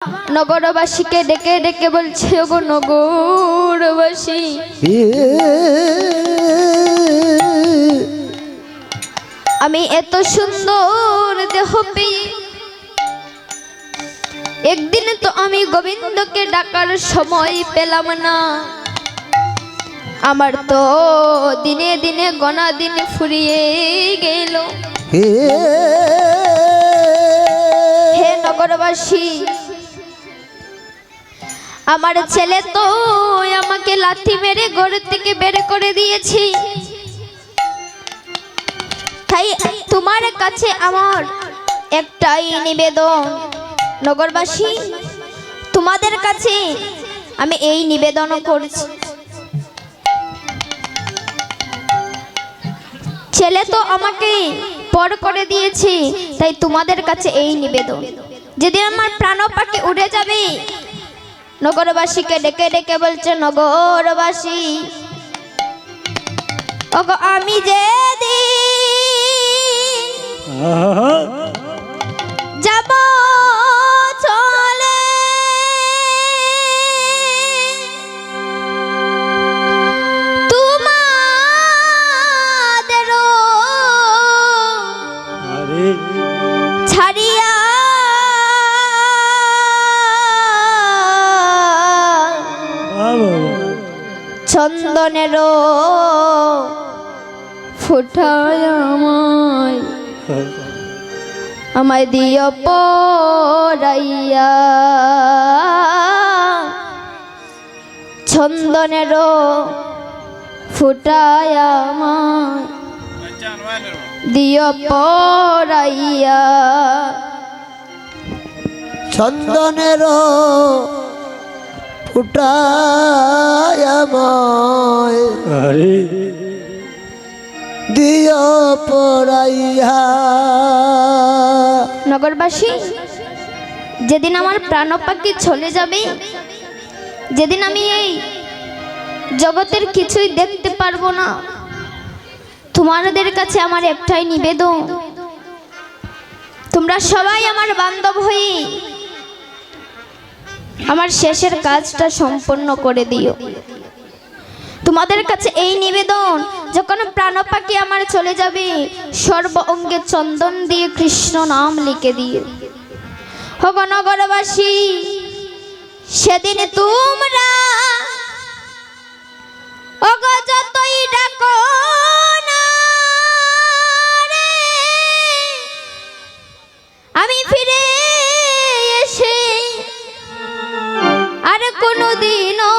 নগরবাসীকে ডেকে ডেকে বলছে, ওগো নগরবাসী, আমি এত সুন্দর দেহ পেয়ে একদিন তো আমি গোবিন্দকে ডাকার সময় পেলাম না। আমার তো দিনে দিনে গনা দিন ফুরিয়ে গেল। হে নগরবাসী, আমার ছেলে তো আমাকে লাথি মেরে ঘর থেকে বের করে দিয়েছি। তাই তোমার কাছে আমার একটাই নিবেদন, নগরবাসী, তোমাদের কাছে আমি এই নিবেদন করছি। ছেলে তো আমাকে পর করে দিয়েছে, তাই তোমাদের কাছে এই নিবেদন, যেদিন আমার প্রাণ পাখি উড়ে যাবে, নগরবাসীকে ডেকে ডেকে বলছে, নগরবাসী, ওগো আমি যেদিন যাব চলে, তোমাদেরও ছাড়িয়া চন্দনেরও ফুটায় আমায় দিও পরাইয়া, চন্দনেরও ফুটায় আমায় দিও পরাইয়া, চন্দনেরও ফুটায় আমায় দিও পরাইয়া। নগরবাসী, যেদিন আমার প্রাণ পাখি চলে যাবে, যেদিন আমি এই জগতের কিছুই দেখতে পারবো না, তোমাদের কাছে আমার একটাই নিবেদন, তোমরা সবাই আমার বান্ধব হয়ে আমার শেষের কাজটা সম্পন্ন করে দিও। তোমাদের কাছে এই নিবেদন, যখন প্রাণ পাখি আমার চলে যাবে, সর্ব অঙ্গে চন্দন দিয়ে কৃষ্ণ নাম লিখে দিয়ে। ওগো নগরবাসী, সেদিন তোমরা ওগো যতই ডাকো না রে, আমি ফিরে এসে আর কোনোদিনও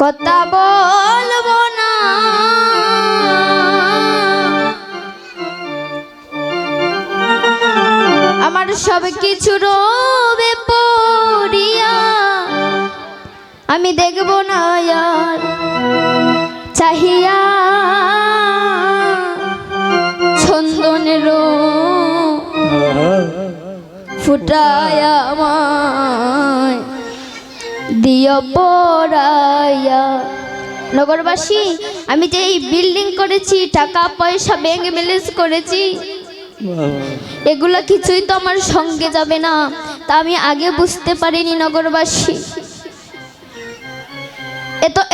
কথা বলবো না। আমার সব কিছু রবে পড়িয়া, আমি দেখব না আর চাহিয়া চন্দনেরও ফুটায় আমায় দিও পরাইয়া। নগরবাসী, আমি যে এই বিল্ডিং করেছি, টাকা পয়সা ব্যাংক ব্যালেন্স করেছি, এগুলো কিছুই তো আমার সঙ্গে যাবে না, তা আমি আগে বুঝতে পারিনি। নগরবাসী,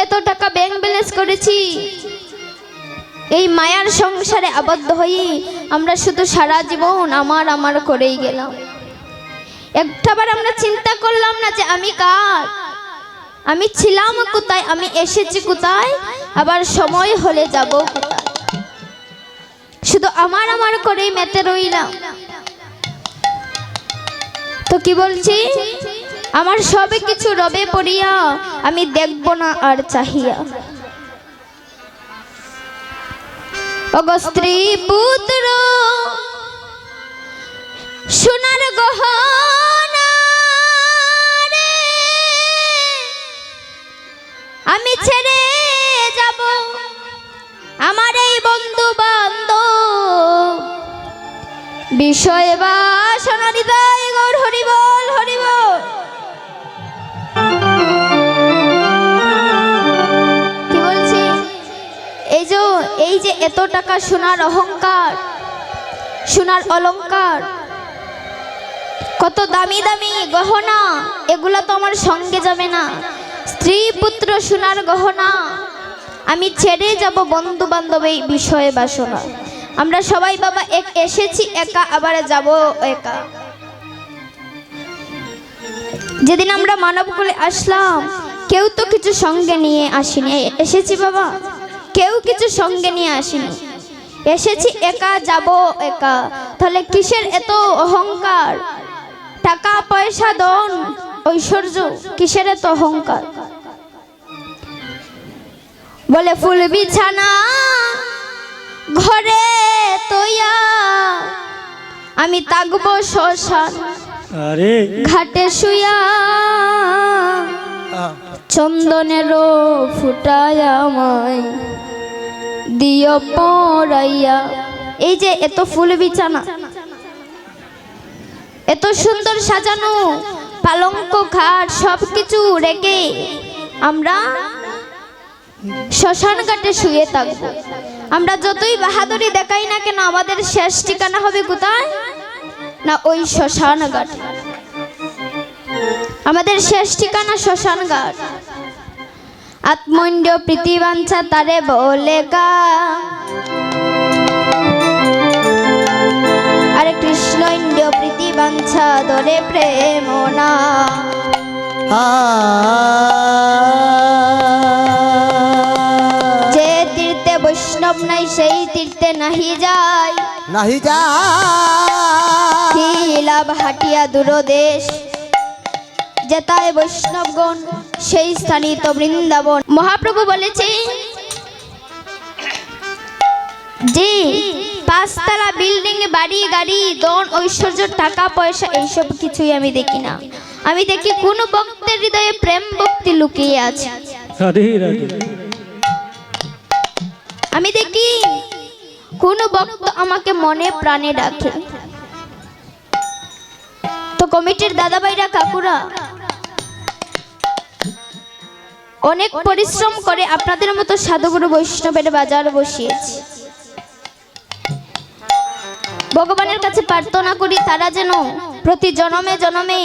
এত টাকা ব্যাংক ব্যালেন্স করেছি, এই মায়ার সংসারে আবদ্ধ হয়ে আমরা শুধু সারা জীবন আমার আমার করেই গেলাম। একটাবার আমরা চিন্তা করলাম না যে আমি কার, আমি ছিলাম কোথায়, আমি এসেছি কোথায়, আবার সময় হলে যাব কোথায়। শুধু আমার আমার করেই মেতে রইলাম। তো কি বলছি, আমার সব কিছু রবে পড়িয়া, আমি দেখব না আর চাহিয়া। ওগো স্ত্রী পুত্র সোনার গহনা রে, আমি ছেড়ে যাব আমার এই বন্ধু বান্ধব, বিষয় বাসনা হৃদয় গৌর হরি বল হরি বল। কি বলছি, এই যে এত টাকা সোনার অহংকার, সোনার অলংকার, কত দামি দামি গহনা, এগুলা তো আমার সঙ্গে যাবে না। স্ত্রী পুত্র সোনার গহনা আমি ছেড়ে যাব বন্ধু বান্ধব এই বিষয়ে বাসনা। আমরা সবাই বাবা এসেছি একা, আবার যাব একা। যেদিন আমরা মানবকুলে আসলাম কেউ তো কিছু সঙ্গে নিয়ে আসিনি, এসেছি বাবা কেউ কিছু সঙ্গে নিয়ে আসিনি, এসেছি একা যাব একা। তাহলে কিসের এত অহংকার? টাকা পয়সা ধন ঐশ্বর্য, কিসের এত অহংকার? বলে ফুল বিছানা ঘরে তৈয়া, আমি থাকবো শ্মশান আরে ঘাটে শুয়া, চন্দনেরও ফুটায় আমায় দিও পরাইয়া। এই যে এত ফুল বিছানা, এত সুন্দর সাজানো পালঙ্ক খাট সবকিছু রেখে আমরা শ্মশান ঘাটে শুয়ে থাকবো। আমরা যতই বাহাদুরি দেখাই না কেন আমাদের শেষ ঠিকানা হবে কোথায়? না ওই শ্মশান ঘাট। আমাদের শেষ ঠিকানা শ্মশান ঘাট। আত্মন্ড প্রীতিবাঞ্ছা তারে বলে কা, আরে কৃষ্ণ ইন্দ্র প্রীতিবাঞ্ছা ধরে প্রেম না। যে তীর্থে বৈষ্ণব নাই সেই তীর্থে নাহি যায়, নাহি যা কি লাভ হাটিয়া দূরদেশ, যেতায় বৈষ্ণবগণ সেই স্থানই তো বৃন্দাবন। মহাপ্রভু বলেছে যে পাঁচতলা বিল্ডিং, বাড়ি গাড়ি ধন ঐশ্বর্য টাকা পয়সা এইসব কিছুই আমি দেখি না। আমি দেখি কোন ভক্তের হৃদয়ে প্রেম ভক্তি লুকিয়ে আছে। রাধে রাধে। আমি দেখি কোন ভক্ত আমাকে মনে প্রাণে ডাকে। তো কমিটির দাদা ভাইরা কাকুরা অনেক পরিশ্রম করে আপনাদের মতো সাধুগুরু বৈষ্ণবের বাজার বসিয়েছে। ভগবানের কাছে প্রার্থনা করি তারা যেন প্রতি জনমে জনমে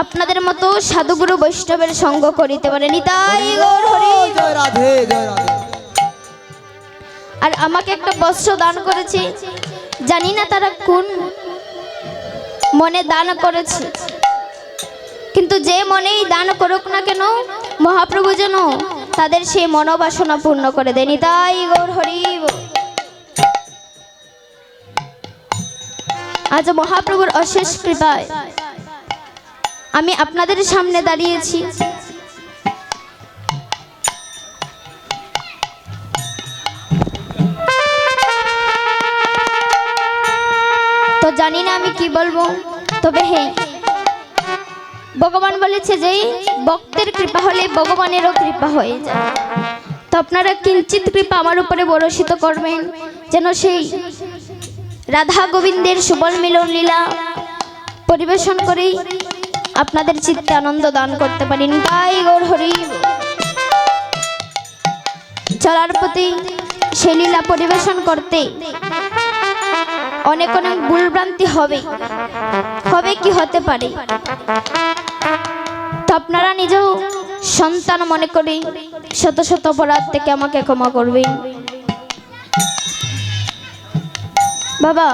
আপনাদের মতো সাধুগুরু বৈষ্ণবের সঙ্গ করিতে পারে। নিতাই গৌর হরি। জয় রাধে জয় রাধে। আর আমাকে একটা বস্ত্র দান করেছে, জানি না তারা কোন মনে দান করেছে, কিন্তু যে মনেই দান করুক না কেন মহাপ্রভু যেন তাদের সেই মনোবাসনা পূর্ণ করে দেয়। নিতাই গৌর হরি। আজ মহাপ্রভুর অশেষ কৃপায় আমি আপনাদের সামনে দাঁড়িয়েছি। তো জানি না আমি কি বলবো, তবে হ্যাঁ ভগবান বলেছে যে ভক্তের কৃপা হলে ভগবানেরও কৃপা হয়ে যায়। তো আপনারা কিঞ্চিত কৃপা আমার উপরে বর্ষিত করবেন, যেন সেই রাধা গোবিন্দের সুবল মিলন লীলা পরিবেশন করেই আপনাদের চিত্তে আনন্দ দান করতে পারি। তাই গৌর হরি। চলার প্রতি সেই লীলা পরিবেশন করতে অনেক অনেক ভুলভ্রান্তি হবে কি হতে পারে, তো আপনারা নিজেও সন্তান মনে করে শত শত অপরাধ থেকে আমাকে ক্ষমা করবেন। বাবা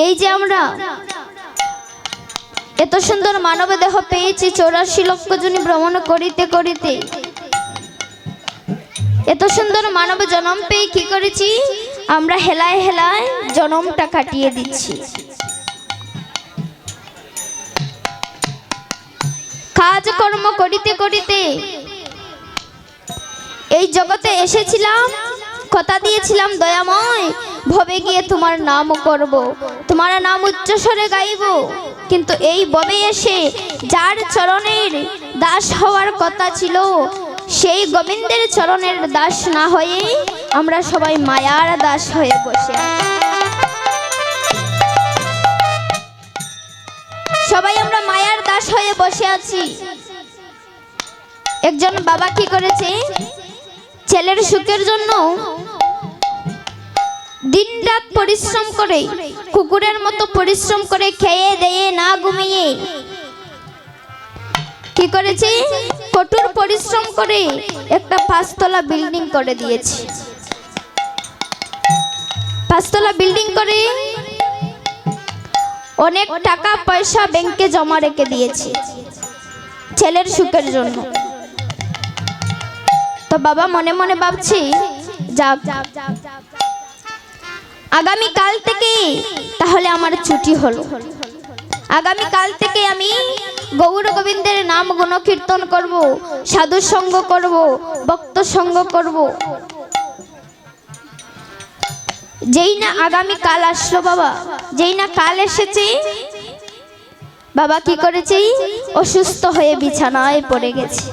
এই যে আমরা এত সুন্দর মানব দেহ পেয়েছি 84 লক্ষ জনী ভ্রমণ করিতে করিতে, এত সুন্দর মানব জন্ম পেয়ে কি করেছি আমরা? হেলায় হেলায় জন্মটা কাটিয়ে দিচ্ছি। কাজকর্ম করিতে করিতে এই জগতে এসেছিলাম, কথা দিয়েছিলাম দয়াময় ভবে গিয়ে তোমার নাম করব, তোমার নাম উচ্চস্বরে গাইব, কিন্তু এই ভবে এসে যার চরণের দাস হওয়ার কথা ছিল সেই গোবিন্দের চরণের দাস না হয়ে আমরা সবাই মায়ার দাস হয়ে বসে আছি। সবাই আমরা মায়ার দাস হয়ে বসে আছি। একজন বাবা কি করেছে, ছেলের সুখের জন্য দিনরাত পরিশ্রম করে কুকুরের মতো পরিশ্রম করে খেয়ে দেয়ে না ঘুমিয়ে কি করেছি, কঠোর পরিশ্রম করে একটা 5 তলা বিল্ডিং করে দিয়েছি। 5 তলা বিল্ডিং করে অনেক টাকা পয়সা ব্যাংকে জমা রেখে দিয়েছি ছেলের সুখের জন্য। তো বাবা মনে মনে ভাবছি, যাক আগামী কাল থেকে তাহলে আমার ছুটি হলো। আগামী কাল থেকে আমি গৌর গোবিন্দের নাম গুণ কীর্তন করব, সাধু সঙ্গ করব, ভক্ত সঙ্গ করব। যেই না আগামী কাল আসলো বাবা, যেই না কাল এসেছে, বাবা কি করেছে, অসুস্থ হয়ে বিছানায় পড়ে গেছে।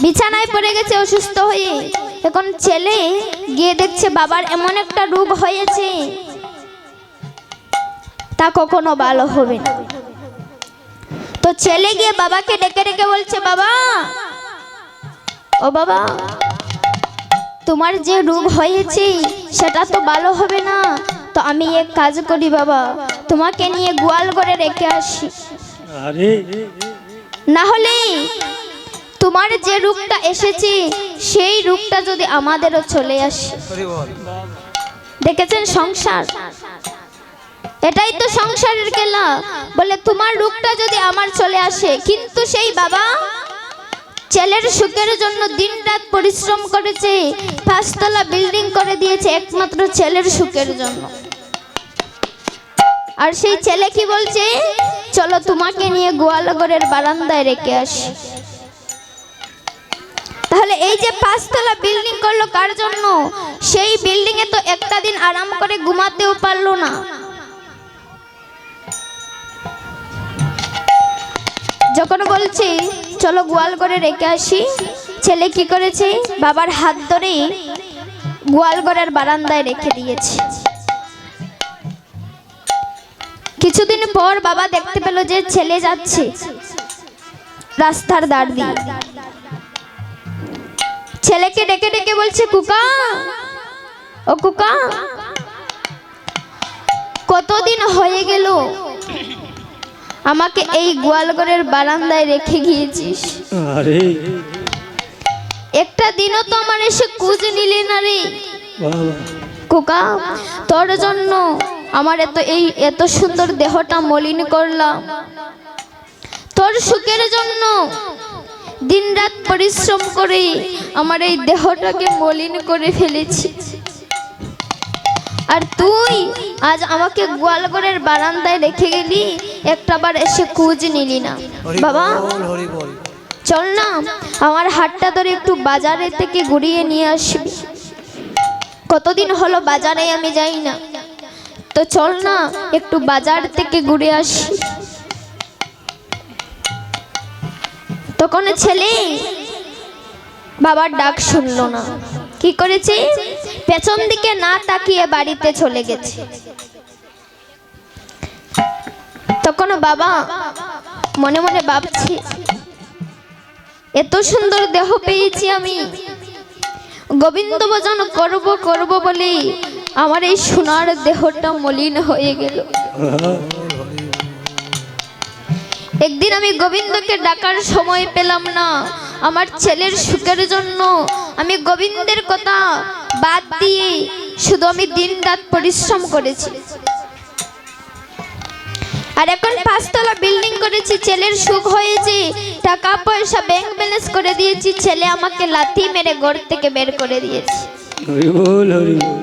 বিছানায় পড়ে গেছে অসুস্থ হয়ে। এখন ছেলে গিয়ে দেখছে বাবার এমন একটা রোগ হয়েছে তা কখনো ভালো হবে না। তো ছেলে গিয়ে বাবাকে ডেকে ডেকে বলছে, বাবা, ও বাবা, তোমার যে রোগ হয়েছে সেটা তো ভালো হবে না। তো আমি এক কাজ করি বাবা, তোমাকে নিয়ে গোয়াল ঘরে রেখে আসি, আরে না হলে তোমার যে রোগটা এসেছে সেই রোগটা যদি আমাদেরও চলে আসে। দেখেছেন সংসার, এটাই তো সংসারের খেলা। বলে তোমার রোগটা যদি আমার চলে আসে, কিন্তু সেই বাবা ছেলের সুখের জন্য দিনরাত পরিশ্রম করেছে, 5 তলা বিল্ডিং করে দিয়েছে একমাত্র ছেলের সুখের জন্য। আর সেই ছেলে কি বলছে, চলো তোমাকে নিয়ে গোয়ালঘরের বারান্দায় রেখে আসি। তাহলে এই যে 5 তলা বিল্ডিং করলো কার জন্য? সেই বিল্ডিং এ তো একটা দিন আরাম করে ঘুমাতেও পারলো না। যখন বলছে চলো গোয়াল ঘরে রেখে আসি, ছেলে কি করেছে, বাবার হাত ধরে গোয়াল ঘরের বারান্দায় রেখে দিয়েছে। কিছুদিন পর বাবা দেখতে পেল যে ছেলে যাচ্ছে রাস্তার ধার দিয়ে। ছেলেকে ডেকে ডেকে বলছে, কুকা, ও কুকা, কতদিন হয়ে গেল আমাকে এই গোয়ালঘরের বারান্দায় রেখে গিয়েছিস, আরে একটা দিনও তো আমার এসে খোঁজ নিলি না রে। বাবা, কুকা, তোর জন্য আমার এত সুন্দর দেহটা মলিন করলাম, তোর সুখের জন্য দিনরাত পরিশ্রম করে আমার এই দেহটাকে মলিন করে ফেলেছি। আর তুই আজ আমাকে গোয়ালঘরের বারান্দায় রেখে গেলি, একটাবার এসে খোঁজ নিলি না। বাবা চল না, আমার হাতটা ধরে একটু বাজারে থেকে ঘুরিয়ে নিয়ে আসবি। কতদিন হলো বাজারে আমি যাই না, তো চল না একটু বাজার থেকে ঘুরে আসি। তখন ছেলে বাবার ডাক শুনলো না, কি করেছে, পেছন দিকে না তাকিয়ে বাড়িতে চলে গেছে। তখন বাবা মনে মনে ভাবছে, এত সুন্দর দেহ পেয়েছি আমি, গোবিন্দ ভজন করব করব বলে আমার এই সোনার দেহটা মলিন হয়ে গেল। একদিন আমি গোবিন্দকে ডাকার সময় পেলাম না। আমার ছেলের সুখের জন্য আমি গোবিন্দের কথা বাদ দিয়ে শুধু আমি দিনরাত পরিশ্রম করেছি। আর এখন 5 তলা বিল্ডিং করেছি, ছেলের সুখ হয়েছে, টাকা পয়সা ব্যাংক ব্যালেন্স করে দিয়েছি, ছেলে আমাকে লাথি মেরে ঘর থেকে বের করে দিয়েছে। হরি বল, হরি বল।